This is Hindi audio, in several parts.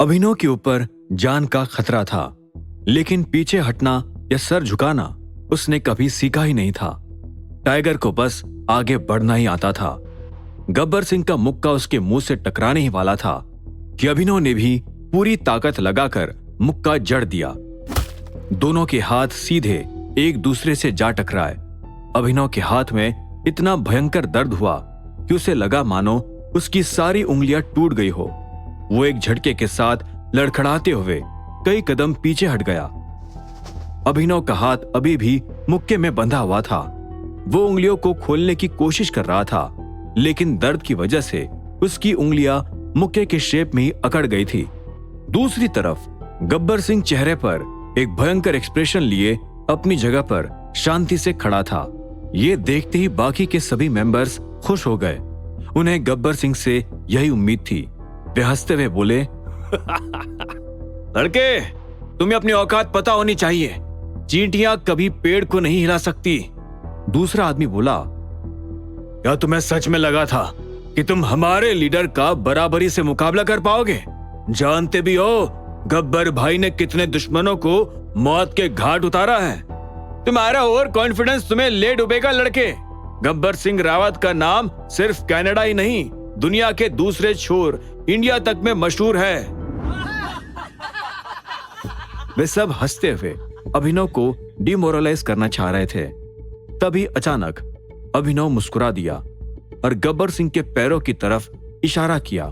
अभिनव के ऊपर जान का खतरा था, लेकिन पीछे हटना या सर झुकाना उसने कभी सीखा ही नहीं था। टाइगर को बस आगे बढ़ना ही आता था। गब्बर सिंह का मुक्का उसके मुंह से टकराने ही वाला था कि अभिनव ने भी पूरी ताकत लगाकर मुक्का जड़ दिया। दोनों के हाथ सीधे एक दूसरे से जा टकराए। अभिनव के हाथ में इतना भयंकर दर्द हुआ कि उसे लगा मानो उसकी सारी उंगलियां टूट गई हो। वो एक झटके के साथ लड़खड़ाते हुए कई कदम पीछे हट गया। अभिनव का हाथ अभी भी मुक्के में बंधा हुआ था। वो उंगलियों को खोलने की कोशिश कर रहा था, लेकिन दर्द की वजह से उसकी उंगलियां मुक्के के शेप में ही अकड़ गई थी। दूसरी तरफ गब्बर सिंह चेहरे पर एक भयंकर एक्सप्रेशन लिए अपनी जगह पर शांति से खड़ा था। ये देखते ही बाकी के सभी मेंबर्स खुश हो गए। उन्हें गब्बर सिंह से यही उम्मीद थी। वे हंसते हुए बोले, लड़के, तुम्हें अपनी औकात पता होनी चाहिए। चींटियां कभी पेड़ को नहीं हिला सकती। दूसरा आदमी बोला, क्या तुम्हें सच में लगा था कि तुम हमारे लीडर का बराबरी से मुकाबला कर पाओगे? जानते भी हो गब्बर भाई ने कितने दुश्मनों को मौत के घाट उतारा है। तुम्हारा ओवर कॉन्फिडेंस तुम्हें ले डूबेगा लड़के। गब्बर सिंह रावत का नाम सिर्फ कनाडा ही नहीं, दुनिया के दूसरे छोर इंडिया तक में मशहूर है। वे सब हंसते हुए अभिनव को डिमोरलाइज करना चाह रहे थे। तभी अचानक अभिनव मुस्कुरा दिया और गब्बर सिंह के पैरों की तरफ इशारा किया।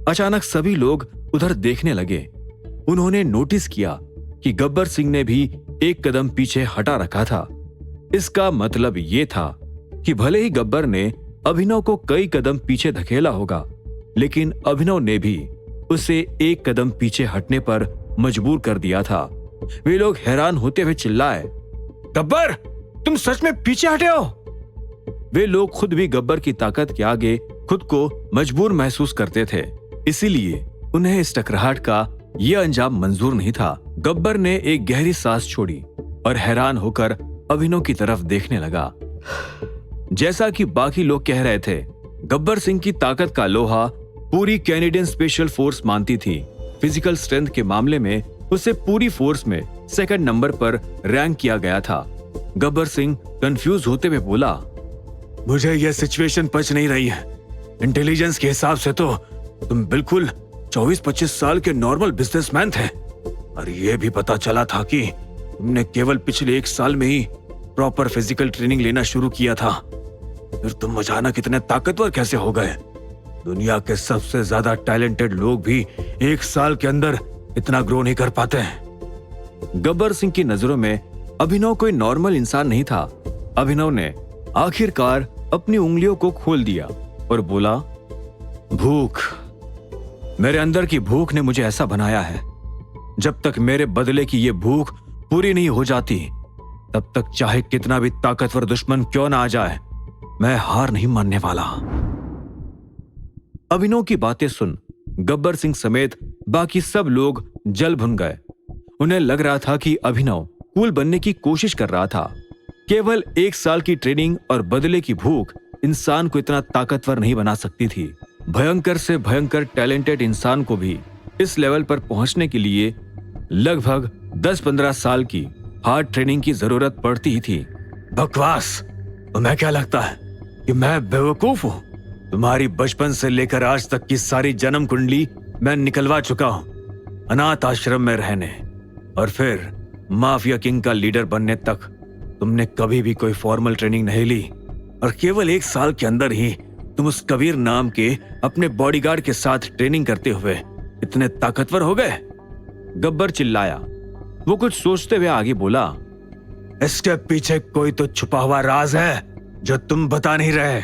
अचानक सभी लोग उधर देखने लगे। उन्होंने नोटिस किया कि गब्बर सिंह ने भी एक कदम पीछे हटा रखा था। इसका मतलब ये था कि भले ही गब्बर ने अभिनव को कई कदम पीछे धकेला होगा, लेकिन अभिनव ने भी उसे एक कदम पीछे हटने पर मजबूर कर दिया था। वे लोग हैरान होते हुए चिल्लाए, गब्बर, तुम सच में पीछे हटे हो? वे लोग खुद भी गब्बर की ताकत के आगे खुद को मजबूर महसूस करते थे, इसीलिए उन्हें इस टकराहट का यह अंजाम मंजूर नहीं था। गब्बर ने एक गहरी सांस छोड़ी और हैरान होकर अभिनव की तरफ देखने लगा। जैसा कि बाकी लोग कह रहे थे, गब्बर सिंह की ताकत का लोहा पूरी कैनेडियन स्पेशल फोर्स मानती थी। फिजिकल स्ट्रेंथ के मामले में उसे पूरी फोर्स में सेकंड नंबर पर रैंक किया गया था। गब्बर सिंह कंफ्यूज होते हुए बोला, मुझे यह सिचुएशन पच नहीं रही है। इंटेलिजेंस के हिसाब से तो तुम बिल्कुल 24-25 साल के नॉर्मल बिजनेसमैन थे, और यह भी पता चला था कि तुमने केवल पिछले 1 साल में ही प्रॉपर फिजिकल ट्रेनिंग लेना शुरू किया था। फिर तुम अचानक इतने ताकतवर कैसे हो गए? दुनिया के सबसे ज्यादा टैलेंटेड लोग भी 1 साल के अंदर इतना ग्रो नहीं कर पाते हैं। गब्बर सिंह की नजरों में अभिनव कोई नॉर्मल इंसान नहीं था। अभिनव ने आखिरकार अपनी उंगलियों को खोल दिया और बोला, भूख, मेरे अंदर की भूख ने मुझे ऐसा बनाया है। जब तक मेरे बदले की ये भूख पूरी नहीं हो जाती, तब तक चाहे कितना भी ताकतवर दुश्मन क्यों ना आ जाए, मैं हार नहीं मानने वाला। अभिनव की बातें सुन गब्बर सिंह समेत बाकी सब लोग जल भुन गए। उन्हें लग रहा था कि अभिनव कूल बनने की कोशिश कर रहा था। केवल 1 साल की ट्रेनिंग और बदले की भूख इंसान को इतना ताकतवर नहीं बना सकती थी। भयंकर से भयंकर टैलेंटेड इंसान को भी इस लेवल पर पहुंचने के लिए लगभग 10-15 साल की हार्ड ट्रेनिंग की जरूरत पड़ती ही थी। बकवास! तुम्हें क्या लगता है कि मैं बेवकूफ हूं? तुम्हारी बचपन से लेकर आज तक की सारी जन्म कुंडली मैं निकलवा चुका हूं। अनाथ आश्रम में रहने और फिर माफिया किंग का लीडर बनने तक तुमने कभी भी कोई फॉर्मल ट्रेनिंग नहीं ली, और केवल 1 साल के अंदर ही तुम उस कबीर नाम के अपने बॉडीगार्ड के साथ ट्रेनिंग करते हुए इतने ताकतवर हो गए। गब्बर चिल्लाया। वो कुछ सोचते हुए आगे बोला, इसके पीछे कोई तो छुपा हुआ राज है जो तुम बता नहीं रहे।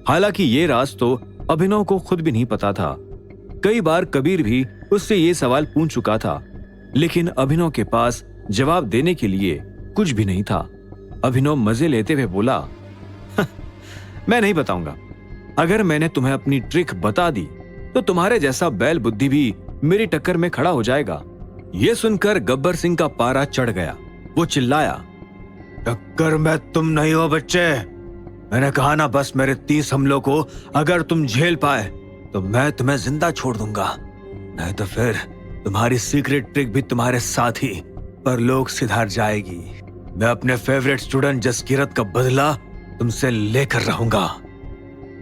हालांकि ये राज तो अभिनव को खुद भी नहीं पता था। कई बार कबीर भी उससे ये सवाल पूछ चुका था, लेकिन अभिनव के पास जवाब देने के लिए कुछ भी नहीं था। अभिनव मजे लेते हुए बोला, मैं नहीं बताऊंगा। अगर मैंने तुम्हें अपनी ट्रिक बता दी तो तुम्हारे जैसा बैल बुद्धि भी मेरी टक्कर में खड़ा हो जाएगा। यह सुनकर गब्बर सिंह का पारा चढ़ गया। वो चिल्लाया, टक्कर में तुम नहीं हो बच्चे। मैंने कहा ना, बस मेरे 30 हमलों को अगर तुम झेल पाए तो मैं तुम्हें जिंदा छोड़ दूंगा। नहीं तो फिर तुम्हारी सीक्रेट ट्रिक भी तुम्हारे साथ ही परलोक सिधार जाएगी। मैं अपने फेवरेट स्टूडेंट जसकीरत का बदला तुमसे लेकर रहूंगा।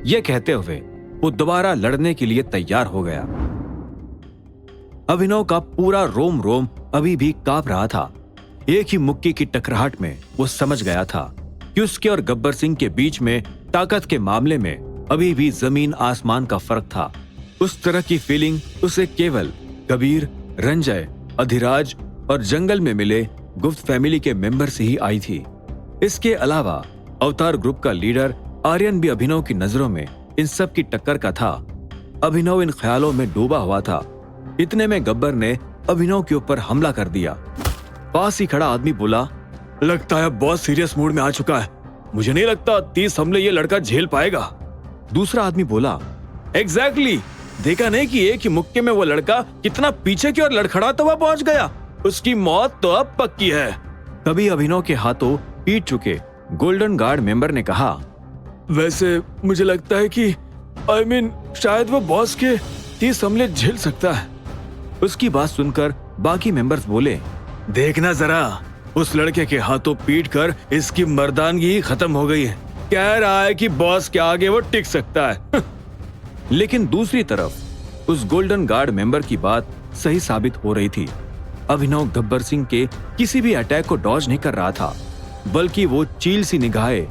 यह कहते हुए वो दोबारा लड़ने के लिए तैयार हो गया। अभिनव का पूरा रोम रोम अभी भी कांप रहा था। एक ही मुक्की की टकराहट में वो समझ गया था कि उसके और गब्बर सिंह के बीच में ताकत के मामले में अभी भी जमीन आसमान का फर्क था। उस तरह की फीलिंग उसे केवल कबीर, रंजय, अधिराज और जंगल में मिले गुप्त फैमिली के मेंबर से ही आई थी। इसके अलावा अवतार ग्रुप का लीडर आर्यन भी अभिनव की नजरों में इन सब की टक्कर का था। अभिनव इन ख्यालों में डूबा हुआ था। इतने में गब्बर ने अभिनव के ऊपर हमला कर दिया। पास ही खड़ा आदमी बोला, लगता है बहुत सीरियस मूड में आ चुका है। मुझे नहीं लगता 30 हमले ये लड़का झेल पाएगा। दूसरा आदमी बोला, एग्जैक्टली, देखा नहीं कि एक ही मुक्के में वो लड़का कितना पीछे की ओर लड़खड़ाता हुआ पहुंच गया। उसकी मौत तो अब पक्की है। तभी अभिनव के हाथों पीट चुके गोल्डन गार्ड मेंबर ने कहा, वैसे मुझे लगता है कि शायद वो बॉस के 30 हमले झेल सकता है। उसकी बात सुनकर बाकी मेंबर्स बोले, देखना जरा, उस लड़के के हाथों पीट कर इसकी मर्दानगी ही खत्म हो गई है। कह रहा है कि बॉस के आगे वो टिक सकता है। लेकिन दूसरी तरफ उस गोल्डन गार्ड मेंबर की बात सही साबित हो रही थी। अभिनव गब्बर सिंह के किसी भी अटैक को डॉज नहीं कर रहा था, बल्कि वो चील सी निगाहें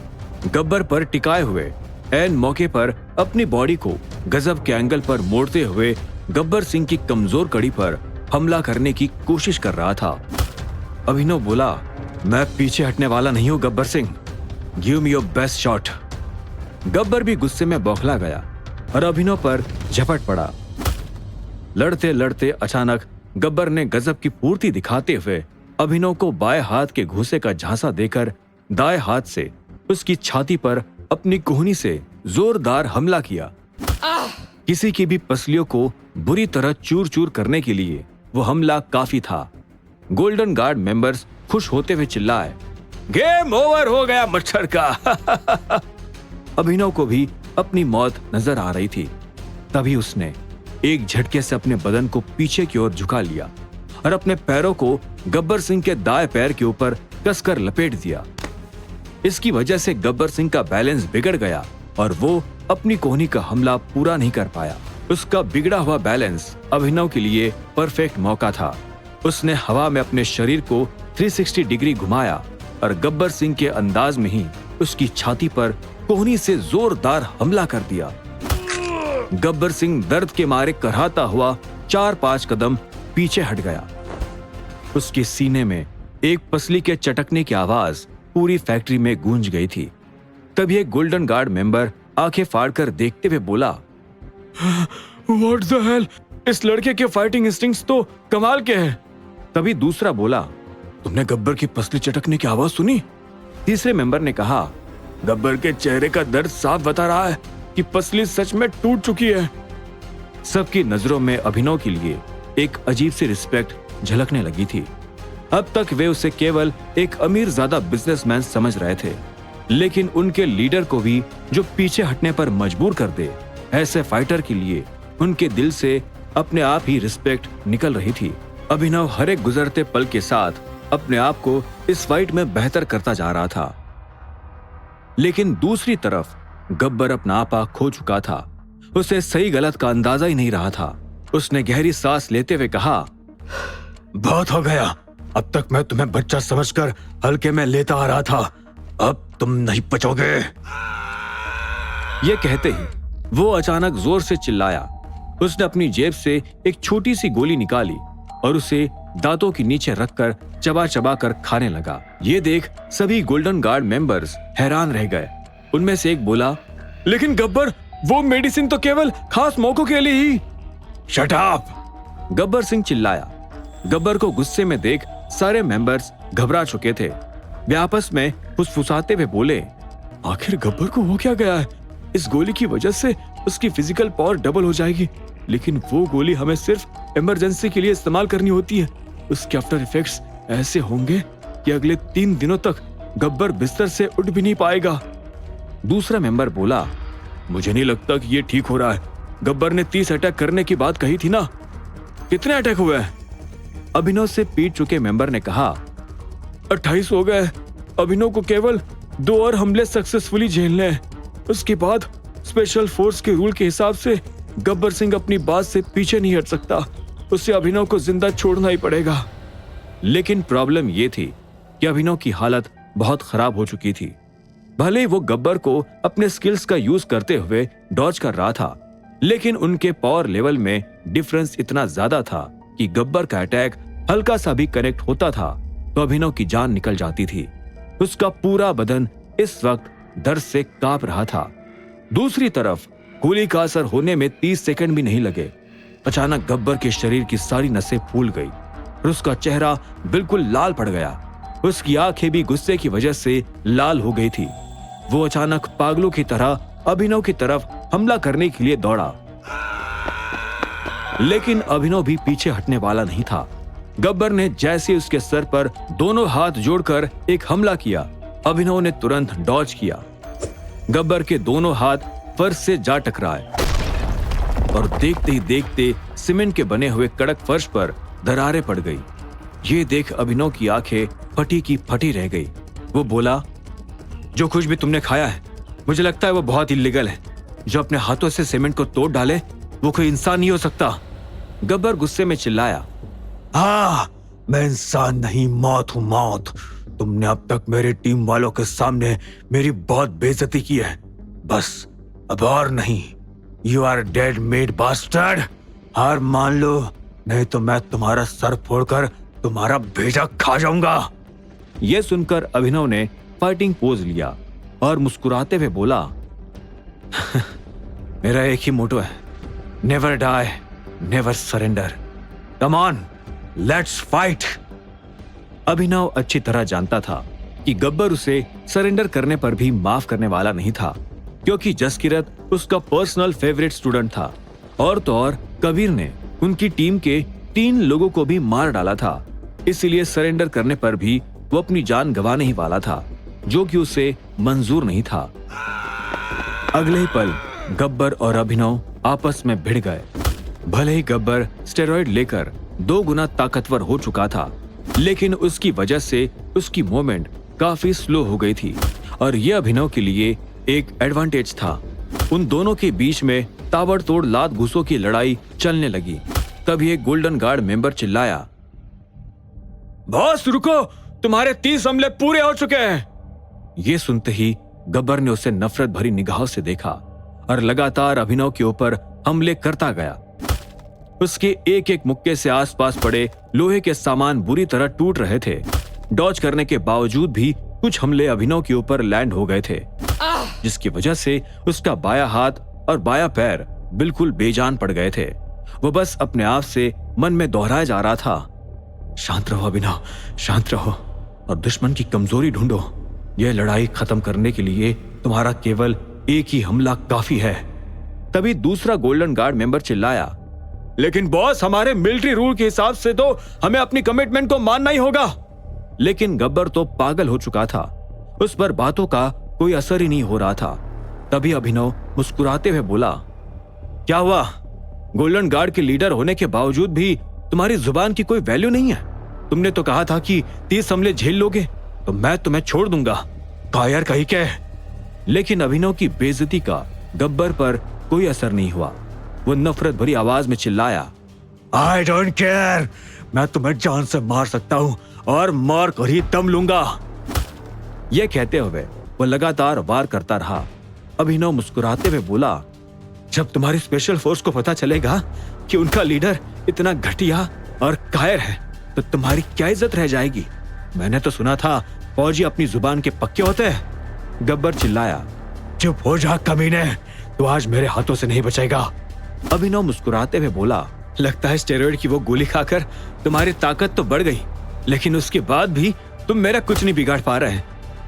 गब्बर पर टिकाए हुए ऐन मौके पर अपनी बॉडी को गजब के एंगल पर मोड़ते हुए गब्बर सिंह की कमजोर कड़ी पर हमला करने की कोशिश कर रहा था। अभिनव बोला, मैं पीछे हटने वाला नहीं हूं Gabbar Singh, give me your best shot. Gabbar भी गुस्से में बौखला गया और अभिनव पर झपट पड़ा। लड़ते लड़ते अचानक गब्बर ने गजब की पूर्ति दिखाते हुए अभिनव को बाएं हाथ के घूंसे का झांसा देकर दाएं हाथ से उसकी छाती पर अपनी कोहनी से जोरदार हमला किया। किसी की भी पसलियों को बुरी तरह चूर चूर करने के लिए वो हमला काफी था। गोल्डन गार्ड मेंबर्स खुश होते हुए चिल्लाए, गेम ओवर हो गया मच्छर का। अभिनव को भी अपनी मौत नजर आ रही थी। तभी उसने एक झटके से अपने बदन को पीछे की ओर झुका लिया और अपने पैरों को गब्बर सिंह के दाएं पैर के ऊपर कसकर लपेट दिया। इसकी वजह से गब्बर सिंह का बैलेंस बिगड़ गया और वो अपनी कोहनी का हमला पूरा नहीं कर पाया। उसका बिगड़ा हुआ बैलेंस अभिनव के लिए परफेक्ट मौका था। उसने हवा में अपने शरीर को 360 डिग्री घुमाया और गब्बर सिंह के अंदाज में ही उसकी छाती पर कोहनी से जोरदार हमला कर दिया। गब्बर सिंह दर्द के मारे कराहता हुआ 4-5 कदम पीछे हट गया। उसके सीने में एक पसली के चटकने की आवाज पूरी फैक्ट्री में गूंज गई थी। तभी एक गोल्डन गार्ड मेंबर आंखें फाड़कर देखते हुए बोला, व्हाट द हेल, इस लड़के के फाइटिंग इंस्टिंक्ट्स तो कमाल के हैं। तभी दूसरा बोला, तुमने गब्बर की पसली चटकने की आवाज सुनी? तीसरे मेंबर ने कहा, गब्बर के चेहरे का दर्द साफ बता रहा है कि पसली सच में टूट चुकी है। सबकी नजरों में अभिनव के लिए एक अजीब सी रिस्पेक्ट झलकने लगी थी। अब तक वे उसे केवल एक अमीरजादा बिजनेसमैन समझ रहे थे, लेकिन उनके लीडर को भी जो पीछे हटने पर मजबूर कर दे, ऐसे फाइटर के लिए उनके दिल से अपने आप ही रिस्पेक्ट निकल रही थी। अभिनव हर एक गुजरते पल के साथ अपने आप को इस फाइट में बेहतर करता जा रहा था, लेकिन दूसरी तरफ गब्बर अपना आपा खो चुका था। उसे सही गलत का अंदाजा ही नहीं रहा था। उसने गहरी सांस लेते हुए कहा, बहुत हो गया, अब तक मैं तुम्हें बच्चा समझकर हल्के में लेता आ रहा था, अब तुम नहीं बचोगे। ये कहते ही वो अचानक जोर से चिल्लाया। उसने अपनी जेब से एक छोटी सी गोली निकाली और उसे दांतों के नीचे रखकर चबा चबा कर खाने लगा। ये देख सभी गोल्डन गार्ड मेंबर्स हैरान रह गए। उनमें से एक बोला, लेकिन गब्बर, वो मेडिसिन तो केवल खास मौकों के लिए ही। Shut up! गब्बर सिंह चिल्लाया। गब्बर को गुस्से में देख सारे मेंबर्स घबरा चुके थे। वे आपस में फुसफुसाते हुए बोले, आखिर गब्बर को हो क्या गया है? इस गोली की वजह से उसकी फिजिकल पावर डबल हो जाएगी, लेकिन वो गोली हमें सिर्फ इमरजेंसी के लिए इस्तेमाल करनी होती है। उसके आफ्टर इफेक्ट्स ऐसे होंगे कि अगले 3 दिनों तक गब्बर बिस्तर से उठ भी नहीं पाएगा। दूसरा मेंबर बोला, मुझे नहीं लगता कि ये ठीक हो रहा है। गब्बर ने 30 अटैक करने की बात कही थी ना। कितने अटैक हुए हैं? अभिनव से पीट चुके मेंबर ने कहा, 28 हो गए। अभिनव को केवल 2 और हमले सक्सेसफुली झेलने हैं। उसके बाद स्पेशल फोर्स के रूल के हिसाब से गब्बर सिंह अपनी बात से पीछे नहीं हट सकता। उसे अभिनव को जिंदा छोड़ना ही पड़ेगा। लेकिन प्रॉब्लम यह थी कि अभिनव की हालत बहुत खराब हो चुकी थी। भले ही वो गब्बर को अपने स्किल्स का यूज करते हुए डॉज कर रहा था, लेकिन उनके पावर लेवल में डिफरेंस इतना ज्यादा था कि गब्बर का अटैक हल्का सा भी कनेक्ट होता था तो अभिनव की जान निकल जाती थी। उसका पूरा बदन इस वक्त दर्द से कांप रहा था। दूसरी तरफ गोली का असर होने में 30 सेकंड भी नहीं लगे। अचानक गब्बर के शरीर की सारी नसें फूल गई और उसका चेहरा बिल्कुल लाल पड़ गया। उसकी आंखें भी गुस्से की वजह से लाल हो गई थी। वो अचानक पागलों की तरह अभिनव की तरफ हमला करने के लिए दौड़ा, लेकिन अभिनव भी पीछे हटने वाला नहीं था। गब्बर ने जैसे उसके सर पर दोनों हाथ जोड़कर एक हमला किया, अभिनव ने तुरंत डॉज किया। गब्बर के दोनों हाथ फर्श से जा टकराए और देखते ही देखते सीमेंट के बने हुए कड़क फर्श पर दरारें पड़ गई। ये देख अभिनव की आंखें फटी की फटी रह गई। वो बोला, जो कुछ भी तुमने खाया है मुझे लगता है वो बहुत इल्लीगल है। जो अपने हाथों से सीमेंट को तोड़ डाले वो कोई इंसान नहीं हो सकता। गब्बर गुस्से में चिल्लाया, हाँ, मैं इंसान नहीं, मौत हूं, मौत। तुमने अब तक मेरे टीम वालों के सामने मेरी बहुत बेइज्जती की है, बस अब और नहीं। You are dead made bastard. हार मान लो, नहीं तो मैं तुम्हारा सर फोड़कर तुम्हारा भेजा खा जाऊंगा। यह सुनकर अभिनव ने फाइटिंग पोज लिया और मुस्कुराते हुए बोला, मेरा एक ही मोटो है, never die, never surrender. Come on, let's fight. Abhinav अच्छी तरह जानता था कि गब्बर उसे सरेंडर करने पर भी माफ करने वाला नहीं था, क्योंकि जसकीरत उसका पर्सनल फेवरेट स्टूडेंट था। और तो और कबीर ने उनकी टीम के 3 लोगों को भी मार डाला था, इसीलिए सरेंडर करने पर भी वो अपनी जान गंवाने ही वाला था, जो कि उसे मंजूर नहीं था। अगले ही पल गब्बर और अभिनव आपस में भिड़ गए। भले ही गब्बर स्टेरॉइड लेकर 2 गुना ताकतवर हो चुका था, लेकिन उसकी वजह से उसकी मूवमेंट काफी स्लो हो गई थी और यह अभिनव के लिए एक एडवांटेज था। उन दोनों के बीच में ताबड़तोड़ लात घूसों की लड़ाई चलने लगी। तभी एक गोल्डन गार्ड मेंबर चिल्लाया, बॉस रुको, तुम्हारे 30 हमले पूरे हो चुके हैं। ये सुनते ही गब्बर ने उसे नफरत भरी निगाहों से देखा और लगातार अभिनव के ऊपर हमले करता गया। उसके एक एक मुक्के से आसपास पड़े लोहे के सामान बुरी तरह टूट रहे थे। डॉज करने के बावजूद भी कुछ हमले अभिनव के ऊपर लैंड हो गए थे, जिसकी वजह से उसका बायां हाथ और बायां पैर बिल्कुल बेजान पड़ गए थे। वो बस अपने आप से मन में दोहराया जा रहा था, शांत रहो अभिनव, शांत रहो और दुश्मन की कमजोरी ढूंढो। यह लड़ाई खत्म करने के लिए तुम्हारा केवल एक ही हमला काफी है। तभी दूसरा गोल्डन गार्ड मेंबर चिल्लाया, लेकिन बॉस, हमारे मिलिट्री रूल के हिसाब से तो हमें अपनी कमिटमेंट को मानना ही होगा। लेकिन गब्बर तो पागल हो चुका था, उस पर बातों का कोई असर ही नहीं हो रहा था। तभी अभिनव मुस्कुराते हुए बोला, क्या हुआ? गोल्डन गार्ड के लीडर होने के बावजूद भी तुम्हारी जुबान की कोई वैल्यू नहीं है। तुमने तो कहा था कि 30 हमले झेल लोगे तो मैं तुम्हें छोड़ दूंगा। कायर कहीं के। लेकिन अभिनव की बेइज्जती का गब्बर पर कोई असर नहीं हुआ। वो नफरत भरी आवाज में चिल्लाया, आई डोंट केयर, मैं तुम्हें जान से मार सकता हूं और मार कर ही दम लूंगा। यह कहते हुए वो लगातार वार करता रहा। अभिनव मुस्कुराते हुए बोला, जब तुम्हारी स्पेशल फोर्स को पता चलेगा कि उनका लीडर इतना घटिया और कायर है तो तुम्हारी क्या इज्जत रह जाएगी। मैंने तो सुना था फौजी अपनी जुबान के पक्के होते हैं। गब्बर चिल्लाया, चुप हो जा कमीने, तो आज मेरे हाथों से नहीं बचेगा। अभिनव मुस्कुराते हुए बोला, लगता है स्टेरॉइड की वो गोली खाकर तुम्हारी ताकत तो बढ़ गई, लेकिन उसके बाद भी तुम मेरा कुछ नहीं बिगाड़ पा रहे।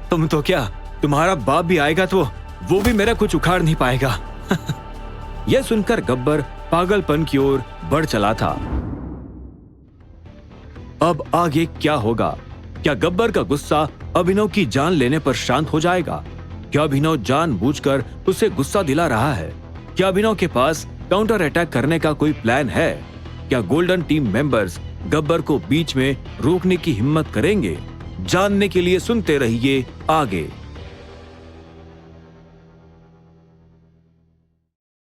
तुम तो क्या, तुम्हारा बाप भी आएगा तो वो भी मेरा कुछ उखाड़ नहीं पाएगा। यह सुनकर गब्बर पागलपन की ओर बढ़ चला था। अब आगे क्या होगा? क्या गब्बर का गुस्सा अभिनव की जान लेने पर शांत हो जाएगा? क्या अभिनव जानबूझकर उसे गुस्सा दिला रहा है? क्या अभिनव के पास काउंटर अटैक करने का कोई प्लान है? क्या गोल्डन टीम मेंबर्स गब्बर को बीच में रोकने की हिम्मत करेंगे? जानने के लिए सुनते रहिए आगे।